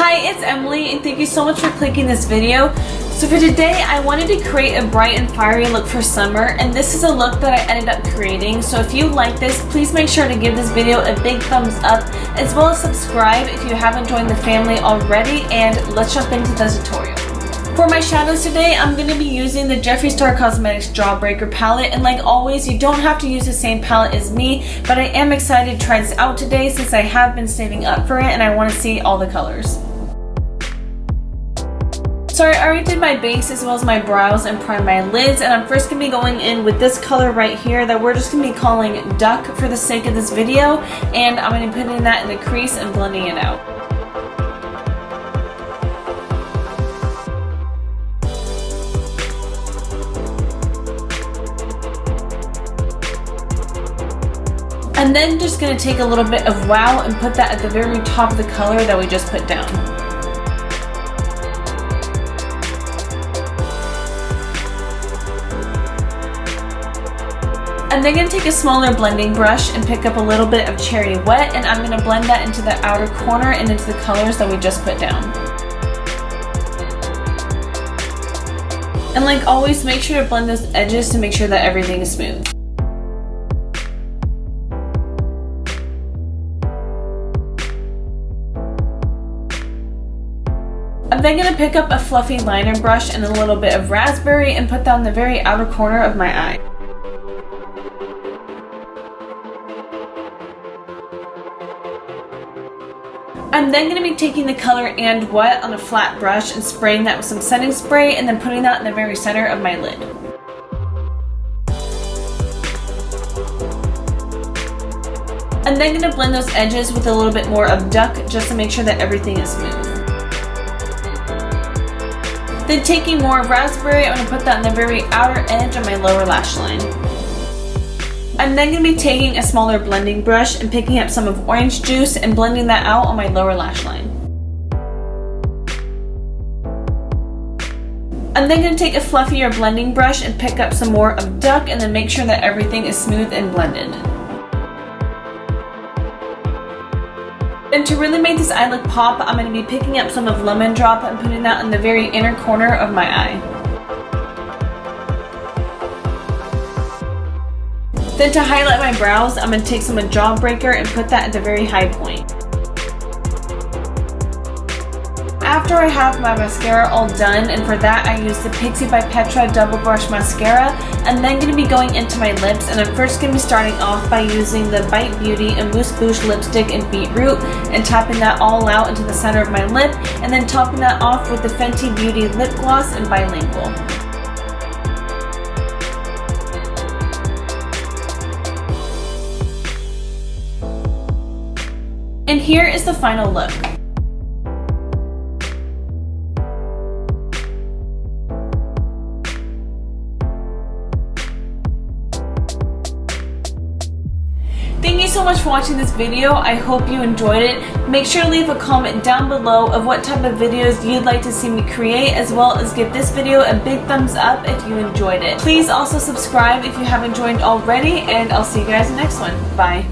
Hi, it's Emily, and thank you so much for clicking this video. So for today, I wanted to create a bright and fiery look for summer, and this is a look that I ended up creating. So if you like this, please make sure to give this video a big thumbs up, as well as subscribe if you haven't joined the family already, and let's jump into the tutorial. For my shadows today, I'm going to be using the Jeffree Star Cosmetics Jawbreaker palette, and like always, you don't have to use the same palette as me, but I am excited to try this out today since I have been saving up for it and I want to see all the colors. So I already did my base as well as my brows and primed my lids, and I'm first going to be going in with this color right here that we're just going to be calling Duck for the sake of this video, and I'm going to be putting that in the crease and blending it out. And then just going to take a little bit of Wow and put that at the very top of the color that we just put down. I'm then going to take a smaller blending brush and pick up a little bit of Cherry Wet, and I'm going to blend that into the outer corner and into the colors that we just put down. And like always, make sure to blend those edges to make sure that everything is smooth. I'm then going to pick up a fluffy liner brush and a little bit of raspberry and put that in the very outer corner of my eye. I'm then going to be taking the color And What on a flat brush and spraying that with some setting spray and then putting that in the very center of my lid. I'm then going to blend those edges with a little bit more of Duck just to make sure that everything is smooth. Then taking more raspberry, I'm going to put that on the very outer edge of my lower lash line. I'm then going to be taking a smaller blending brush and picking up some of orange juice and blending that out on my lower lash line. I'm then going to take a fluffier blending brush and pick up some more of Duck and then make sure that everything is smooth and blended. And to really make this eye look pop, I'm going to be picking up some of Lemon Drop and putting that in the very inner corner of my eye. Then to highlight my brows, I'm going to take some of Jawbreaker and put that at the very high point. After I have my mascara all done, and for that I use the Pixie by Petra Double Brush Mascara, I'm then going to be going into my lips, and I'm first going to be starting off by using the Bite Beauty Amuse Bouche Lipstick in Beetroot and tapping that all out into the center of my lip, and then topping that off with the Fenty Beauty Lip Gloss in Bilingual. And here is the final look. Thank you so much for watching this video. I hope you enjoyed it. Make sure to leave a comment down below of what type of videos you'd like to see me create, as well as give this video a big thumbs up if you enjoyed it. Please also subscribe if you haven't joined already, and I'll see you guys in the next one. Bye.